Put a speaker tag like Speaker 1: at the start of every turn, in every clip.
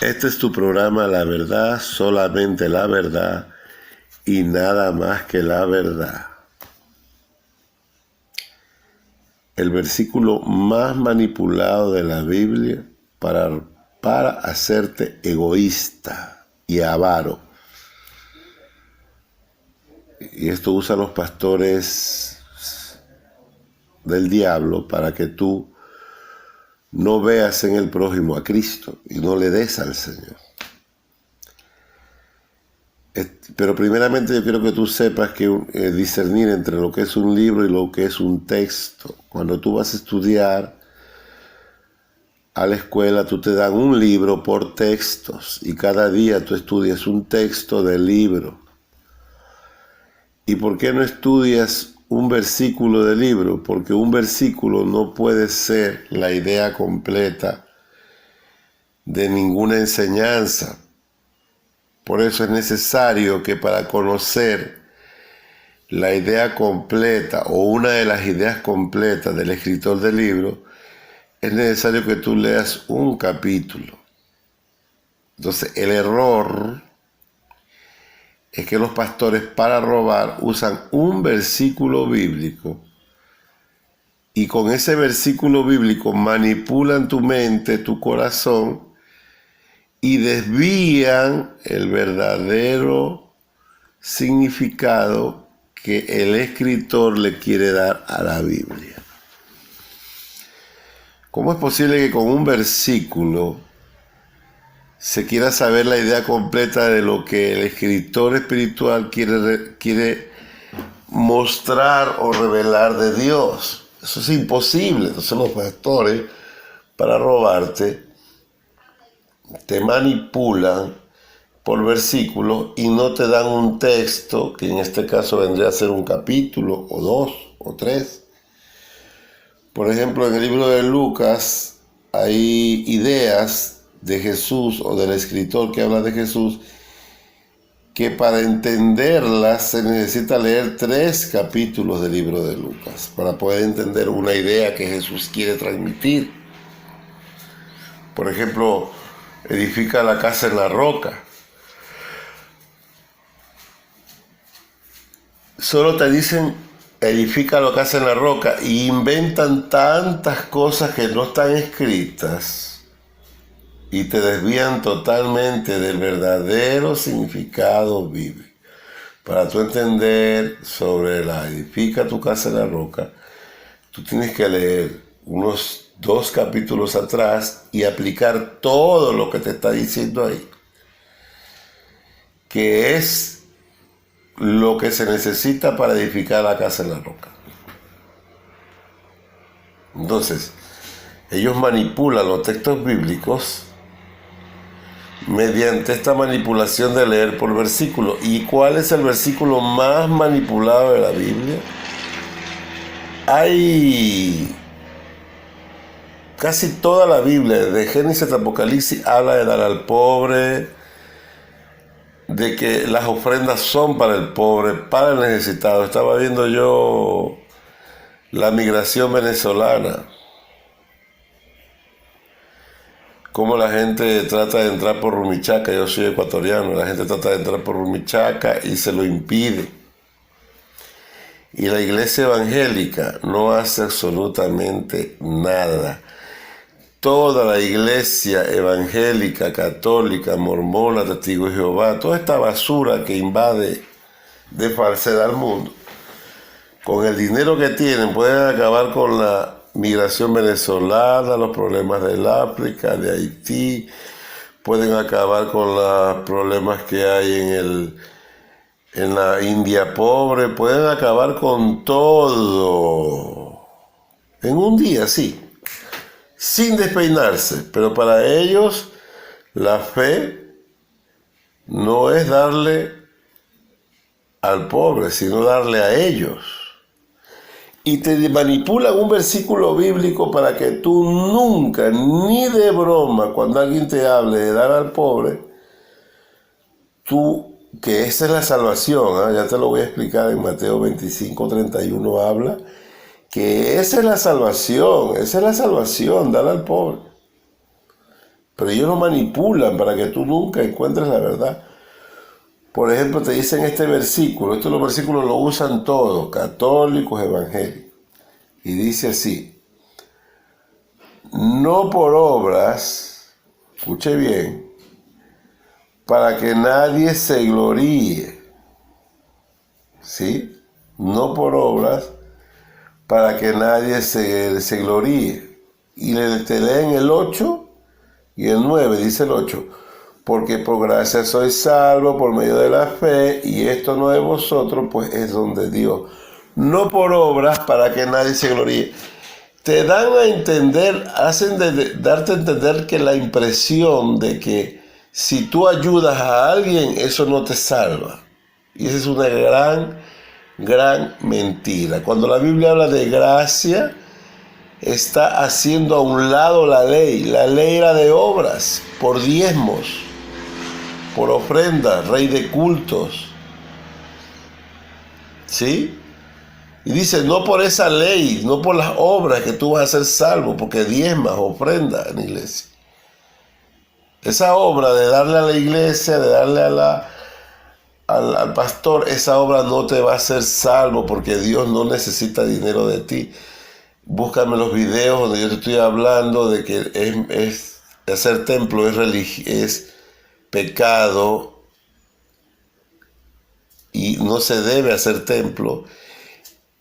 Speaker 1: Este es tu programa La Verdad, solamente la verdad y nada más que la verdad. El versículo más manipulado de la Biblia para hacerte egoísta y avaro. Y esto usan los pastores del diablo para que tú no veas en el prójimo a Cristo y no le des al Señor. Pero primeramente yo quiero que tú sepas que discernir entre lo que es un libro y lo que es un texto. Cuando tú vas a estudiar a la escuela, tú te dan un libro por textos y cada día tú estudias un texto del libro. ¿Y por qué no estudias un versículo del libro? Porque un versículo no puede ser la idea completa de ninguna enseñanza. Por eso es necesario que para conocer la idea completa o una de las ideas completas del escritor del libro, es necesario que tú leas un capítulo. Entonces, el error es que los pastores para robar usan un versículo bíblico y con ese versículo bíblico manipulan tu mente, tu corazón y desvían el verdadero significado que el escritor le quiere dar a la Biblia. ¿Cómo es posible que con un versículo se quiera saber la idea completa de lo que el escritor espiritual quiere mostrar o revelar de Dios? Eso es imposible. Entonces los pastores, para robarte, te manipulan por versículos y no te dan un texto, que en este caso vendría a ser un capítulo, o 2, o 3. Por ejemplo, en el libro de Lucas hay ideas de Jesús o del escritor que habla de Jesús que para entenderlas se necesita leer 3 capítulos del libro de Lucas para poder entender una idea que Jesús quiere transmitir. Por ejemplo, edifica la casa en la roca. Solo te dicen edifica la casa en la roca y inventan tantas cosas que no están escritas y te desvían totalmente del verdadero significado bíblico. Para tú entender sobre la edifica tu casa en la roca, tú tienes que leer unos 2 capítulos atrás y aplicar todo lo que te está diciendo ahí, que es lo que se necesita para edificar la casa en la roca. Entonces, ellos manipulan los textos bíblicos mediante esta manipulación de leer por versículo. ¿Y cuál es el versículo más manipulado de la Biblia? Hay casi toda la Biblia, de Génesis a Apocalipsis, habla de dar al pobre, de que las ofrendas son para el pobre, para el necesitado. Estaba viendo yo la migración venezolana, cómo la gente trata de entrar por Rumichaca. Yo soy ecuatoriano, la gente trata de entrar por Rumichaca y se lo impide. Y la iglesia evangélica no hace absolutamente nada. Toda la iglesia evangélica, católica, mormona, testigo de Jehová, toda esta basura que invade de falsedad al mundo, con el dinero que tienen pueden acabar con la migración venezolana, los problemas del África, de Haití, pueden acabar con los problemas que hay en la India pobre, pueden acabar con todo en un día, sí, sin despeinarse. Pero para ellos la fe no es darle al pobre, sino darle a ellos. Y te manipulan un versículo bíblico para que tú nunca, ni de broma, cuando alguien te hable de dar al pobre, que esa es la salvación, ya te lo voy a explicar en Mateo 25:31 habla, que esa es la salvación, dar al pobre. Pero ellos lo manipulan para que tú nunca encuentres la verdad. Por ejemplo, te dicen este versículo, estos los versículos lo usan todos, católicos, evangélicos. Y dice así: no por obras, escuche bien, para que nadie se gloríe. ¿Sí? No por obras, para que nadie se gloríe. Y te leen el 8 y el 9, dice el 8. Porque por gracia sois salvos por medio de la fe, y esto no de vosotros, pues es don de Dios. No por obras para que nadie se gloríe. Te dan a entender, hacen darte a entender que la impresión de que si tú ayudas a alguien, eso no te salva. Y esa es una gran mentira. Cuando la Biblia habla de gracia, está haciendo a un lado la ley. La ley era de obras, por diezmos, por ofrendas, rey de cultos. ¿Sí? Y dice, no por esa ley, no por las obras que tú vas a ser salvo, porque diezmas, ofrendas en la iglesia. Esa obra de darle a la iglesia, de darle al pastor, esa obra no te va a hacer salvo, porque Dios no necesita dinero de ti. Búscame los videos donde yo te estoy hablando de que hacer templo es pecado y no se debe hacer templo.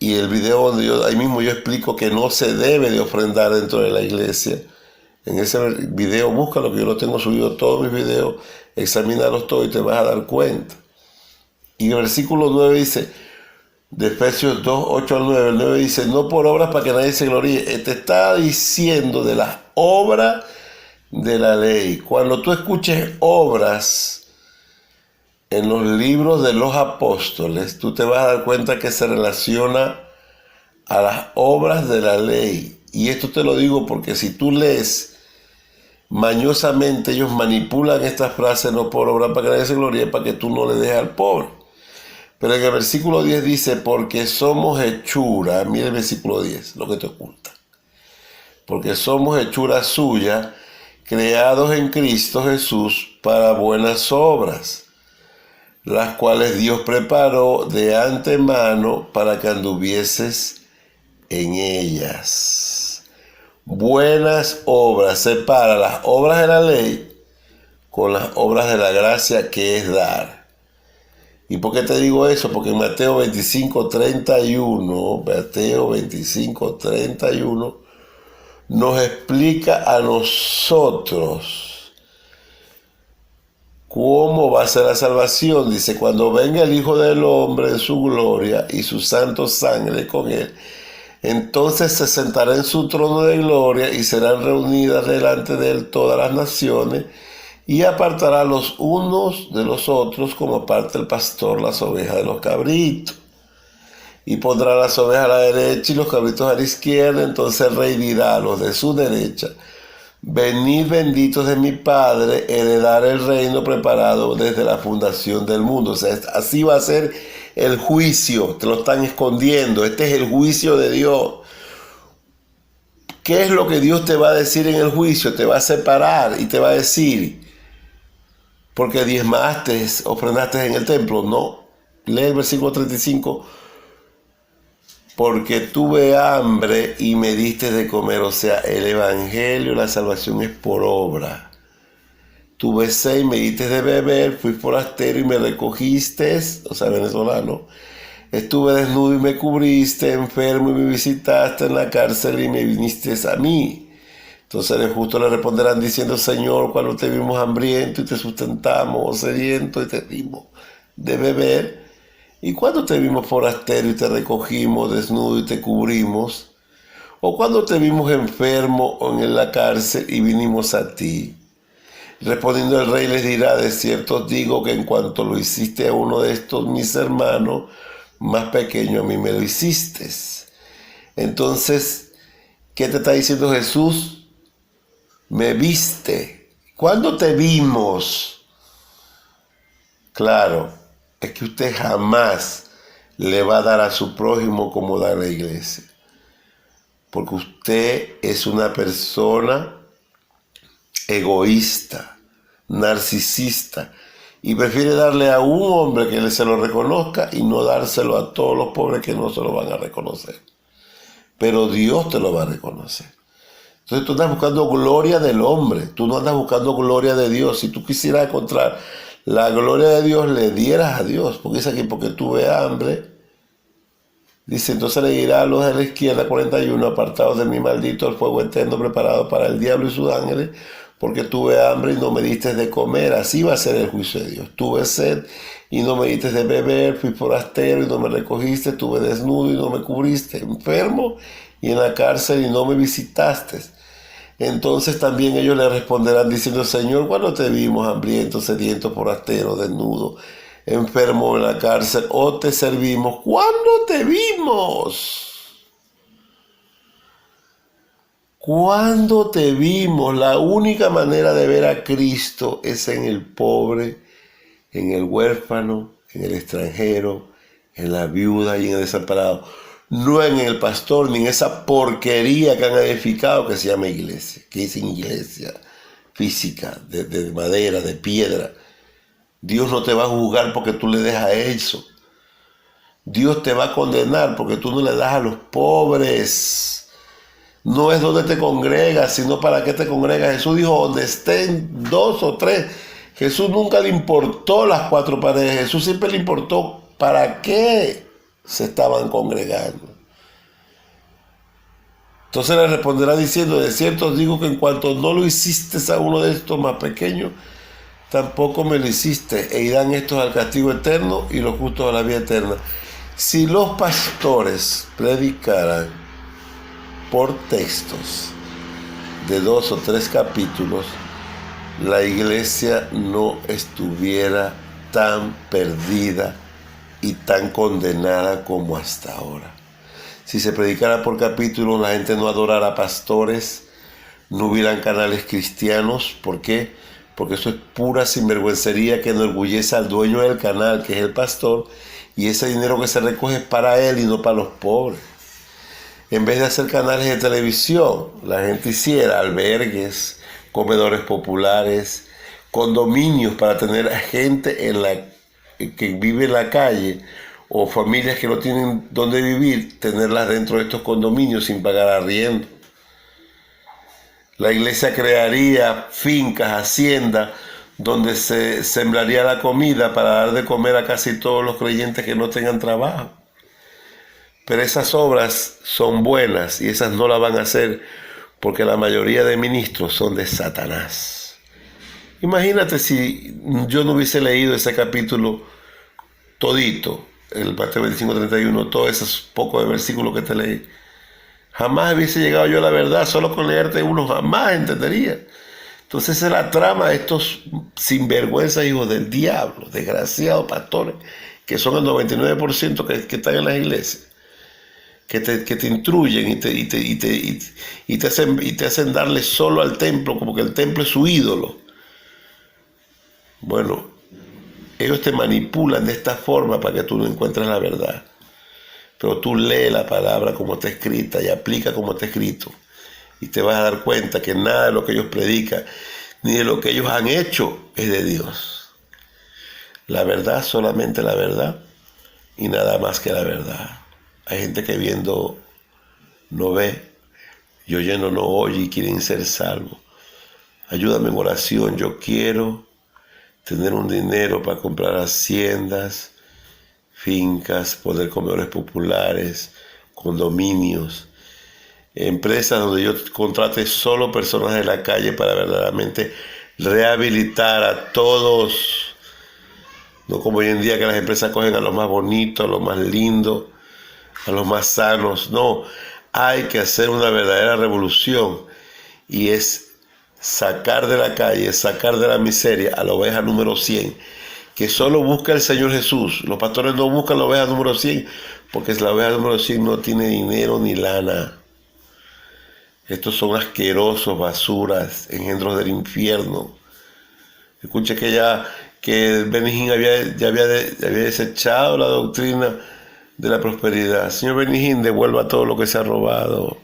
Speaker 1: Y el video donde ahí mismo yo explico que no se debe de ofrendar dentro de la iglesia. En ese video, búscalo, que yo lo tengo subido todos mis videos, examínalos todos y te vas a dar cuenta. Y el versículo 9 dice, de Efesios 2, 8 al 9, el 9 dice, no por obras para que nadie se gloríe. Te está diciendo de las obras de la ley. Cuando tú escuches obras en los libros de los apóstoles, tú te vas a dar cuenta que se relaciona a las obras de la ley. Y esto te lo digo porque si tú lees mañosamente, ellos manipulan estas frases, no por obra para que nadie se gloríe, para que tú no le dejes al pobre. Pero en el versículo 10 dice, porque somos hechura, mira el versículo 10, lo que te oculta. Porque somos hechura suya, creados en Cristo Jesús para buenas obras, las cuales Dios preparó de antemano para que anduvieses en ellas. Buenas obras, separa las obras de la ley con las obras de la gracia, que es dar. ¿Y por qué te digo eso? Porque en Mateo 25, 31, nos explica a nosotros cómo va a ser la salvación. Dice, cuando venga el Hijo del Hombre en su gloria y sus santos ángeles con él, entonces se sentará en su trono de gloria y serán reunidas delante de él todas las naciones, y apartará los unos de los otros como aparta el pastor las ovejas de los cabritos. Y pondrá las ovejas a la derecha y los cabritos a la izquierda. Entonces el rey dirá a los de su derecha, venid benditos de mi Padre, heredar el reino preparado desde la fundación del mundo. O sea, así va a ser el juicio. Te lo están escondiendo. Este es el juicio de Dios. ¿Qué es lo que Dios te va a decir en el juicio? Te va a separar y te va a decir, porque diezmaste, ofrendaste en el templo. No. Lee el versículo 35. Porque tuve hambre y me diste de comer. O sea, el evangelio, la salvación es por obra. Tuve sed y me diste de beber. Fui forastero y me recogiste. O sea, venezolano. Estuve desnudo y me cubriste. Enfermo y me visitaste. En la cárcel y me viniste a mí. Entonces los justos le responderán diciendo, Señor, cuando te vimos hambriento y te sustentamos, o sediento y te dimos de beber, y cuando te vimos forastero y te recogimos, desnudo y te cubrimos, o cuando te vimos enfermo o en la cárcel y vinimos a ti. Respondiendo el rey les dirá, de cierto os digo que en cuanto lo hiciste a uno de estos mis hermanos, más pequeño a mí me lo hiciste. Entonces, ¿qué te está diciendo Jesús? Me viste. ¿Cuándo te vimos? Claro, es que usted jamás le va a dar a su prójimo como da la iglesia. Porque usted es una persona egoísta, narcisista, y prefiere darle a un hombre que se lo reconozca y no dárselo a todos los pobres que no se lo van a reconocer. Pero Dios te lo va a reconocer. Entonces tú andas buscando gloria del hombre, tú no andas buscando gloria de Dios. Si tú quisieras encontrar la gloria de Dios, le dieras a Dios, porque dice aquí, porque tuve hambre. Dice, entonces le dirá a los de la izquierda, 41, apartados de mi maldito el fuego eterno preparado para el diablo y sus ángeles, porque tuve hambre y no me diste de comer. Así va a ser el juicio de Dios. Tuve sed y no me diste de beber, fui forastero y no me recogiste, tuve desnudo y no me cubriste, enfermo y en la cárcel y no me visitaste. Entonces también ellos le responderán diciendo, Señor, ¿cuándo te vimos hambriento, sediento, forastero, desnudo, enfermo en la cárcel, o te servimos? ¿Cuándo te vimos? ¿Cuándo te vimos? La única manera de ver a Cristo es en el pobre, en el huérfano, en el extranjero, en la viuda y en el desamparado. No en el pastor ni en esa porquería que han edificado que se llama iglesia, que es iglesia física, de madera, de piedra. Dios no te va a juzgar porque tú le des a eso. Dios te va a condenar porque tú no le das a los pobres. No es donde te congregas, sino para qué te congregas. Jesús dijo, donde estén 2 o 3. Jesús nunca le importó las 4 paredes. Jesús siempre le importó para qué se estaban congregando. Entonces le responderá diciendo, de cierto os digo que en cuanto no lo hiciste a uno de estos más pequeños, tampoco me lo hiciste, e irán estos al castigo eterno y los justos a la vida eterna. Si los pastores predicaran por textos de 2 o 3 capítulos, la iglesia no estuviera tan perdida y tan condenada como hasta ahora. Si se predicara por capítulos, la gente no adorara pastores, no hubieran canales cristianos. ¿Por qué? Porque eso es pura sinvergüencería que enorgullece al dueño del canal, que es el pastor, y ese dinero que se recoge es para él y no para los pobres. En vez de hacer canales de televisión, la gente hiciera albergues, comedores populares, condominios para tener gente que vive en la calle, o familias que no tienen dónde vivir, tenerlas dentro de estos condominios sin pagar arriendo. La iglesia crearía fincas, haciendas, donde se sembraría la comida para dar de comer a casi todos los creyentes que no tengan trabajo. Pero esas obras son buenas y esas no las van a hacer porque la mayoría de ministros son de Satanás. Imagínate si yo no hubiese leído ese capítulo todito, el Mateo 25-31, todos esos pocos de versículos que te leí. Jamás hubiese llegado yo a la verdad, solo con leerte uno jamás entendería. Entonces esa es la trama de estos sinvergüenzas hijos del diablo, desgraciados pastores, que son el 99% que están en las iglesias, que te instruyen y te hacen darle solo al templo, como que el templo es su ídolo. Bueno, ellos te manipulan de esta forma para que tú no encuentres la verdad. Pero tú lee la palabra como está escrita y aplica como está escrito. Y te vas a dar cuenta que nada de lo que ellos predican, ni de lo que ellos han hecho, es de Dios. La verdad, solamente la verdad, y nada más que la verdad. Hay gente que viendo no ve, y oyendo no oye y quieren ser salvos. Ayúdame en oración, yo quiero tener un dinero para comprar haciendas, fincas, poner comedores populares, condominios, empresas donde yo contrate solo personas de la calle para verdaderamente rehabilitar a todos, no como hoy en día que las empresas cogen a los más bonitos, a los más lindos, a los más sanos. No, hay que hacer una verdadera revolución y es sacar de la calle, sacar de la miseria a la oveja número 100, que solo busca el Señor Jesús. Los pastores no buscan la oveja número 100, porque la oveja número 100 no tiene dinero ni lana. Estos son asquerosos, basuras, engendros del infierno. Escuche que Benny Hinn había desechado la doctrina de la prosperidad. Señor Benny Hinn, devuelva todo lo que se ha robado.